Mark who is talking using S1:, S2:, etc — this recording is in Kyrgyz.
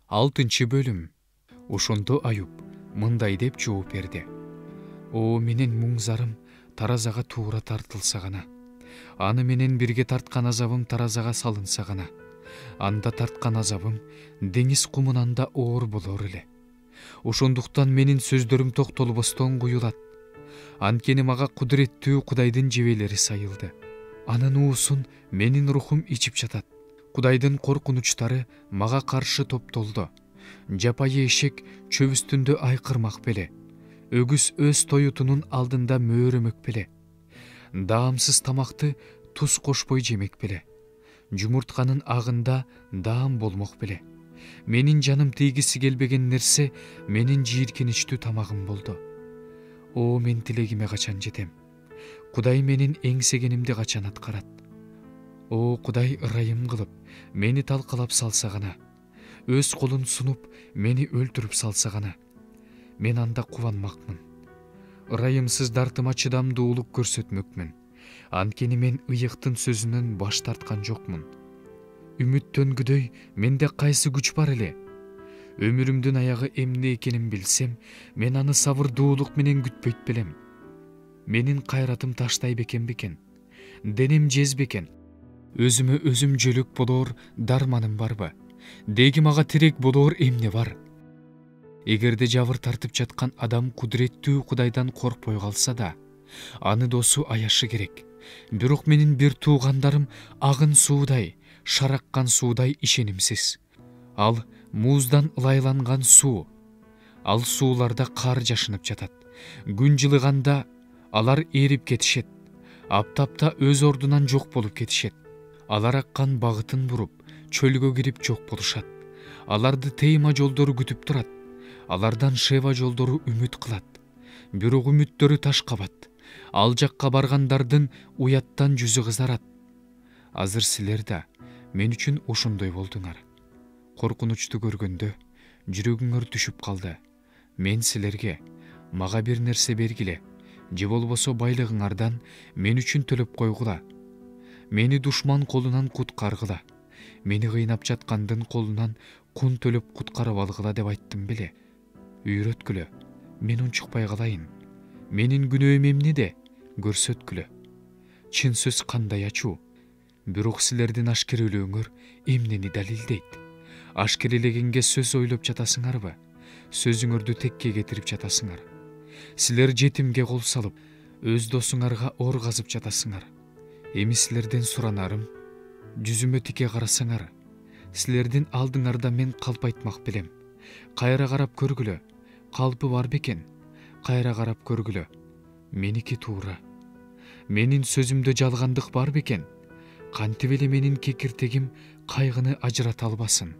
S1: 6 бөлүм. Ошондо Аюп мындай деп жооп берди: О менин муң зарым таразага туура тартылса гана, аны менен бирге тарткан азабым таразага салынса гана, анда тарткан азабым деңиз кумунан да оор болор эле. Ошондуктан менин сөздөрүм токтолбостон куюлат. Анткени мага кудуреттүү Кудайдын жебелери сайылды. Анын уусун менин рухум ичип жатат. Кудайдын коркунучтары мага каршы топтолду. Жапайы эшек чөп үстүндө айкырмак беле. Өгүз өз тоютунун алдында мөөрөмөк беле. Даамсыз тамакты туз кошпой жемек беле. Жумуртканын агында даам болмок беле. Менин жаным тийгиси келбеген нерсе менин жийиркеничтүү тамагым болду. О мен тилегиме качан жетем? Кудай менин эңсегенимди качан аткарат? О Кудай ырайым кылып мени талкалап салса гана, өз колун сунуп мени өлтүрүп салса гана, мен анда кубанмакмын. Ырайымсыз дартыма чыдамдуулук көрсөтмөкмүн. Анткени мен ыйыктын сөзүнөн баш тарткан жокмун. Үмүттөнгүдөй менде кайсы күч бар эле? Өмүрүмдүн аягы эмне экенин билсем, мен аны сабырдуулук менен күтпөйт белем. Менин кайратым таштай бекен бекен? Денем жез бекен? Өзүмө өзүм жөлөк болоор дарманым барбы? Деги мага тирек болоор эмне бар? Эгерде жабыр тартып жаткан адам кудуреттүү Кудайдан коркпой калса да, аны досу аяшы керек. Бирок менин бир туугандарым агын суудай, шараккан суудай ишенимсиз. Ал муздан ылайланган суу. Ал сууларда кар жашынып жатат. Күн жылыганда алар эрип кетишет. Аптапта өз ордунан жок болуп кетишет. Алар аккан багытын буруп, чөлгө кирип жок болушат. Аларды Тейма жолдору күтүп турат. Алардан Шева жолдору үмүт кылат. Бирок үмүттөрү таш кабат. Ал жакка баргандардын уяттан жүзү кызарат. Азыр силер да мен үчүн ошондой болдуңар. Коркунучту көргөндө жүрөгүңөр түшүп калды. Мен силерге мага бир нерсе бергиле, же болбосо байлыгыңардан мен үчүн төлөп койгула. Мени душман колунан куткаргыла. Мени кыйнап жаткандын колунан кун төлөп куткарып алгыла деп айттым беле. Үйрөткүлө, мен унчукпай калайын. Менин күнөөм эмнеде? Көрсөткүлө. Чын сөз кандай ачуу. Бирок силердин ашкерелөөңөр эмнени далилдейт? Ашкерелегенге сөз ойлоп жатасыңарбы? Сөзүңөрдү текке кетирип жатасыңар. Силер жетимге кол салып, өз досуңарга ор казып жатасыңар. Эми силерден суранарым, жүзүмө тике карасаңар, силердин алдыңарда мен калп айтмак белем. Кайра карап көргүлө, калпы бар бекен? Кайра карап көргүлө, меники туура. Менин сөзүмдө жалгандык бар бекен? Кантип эле менин кекиртегим кайгыны ажырата албасын?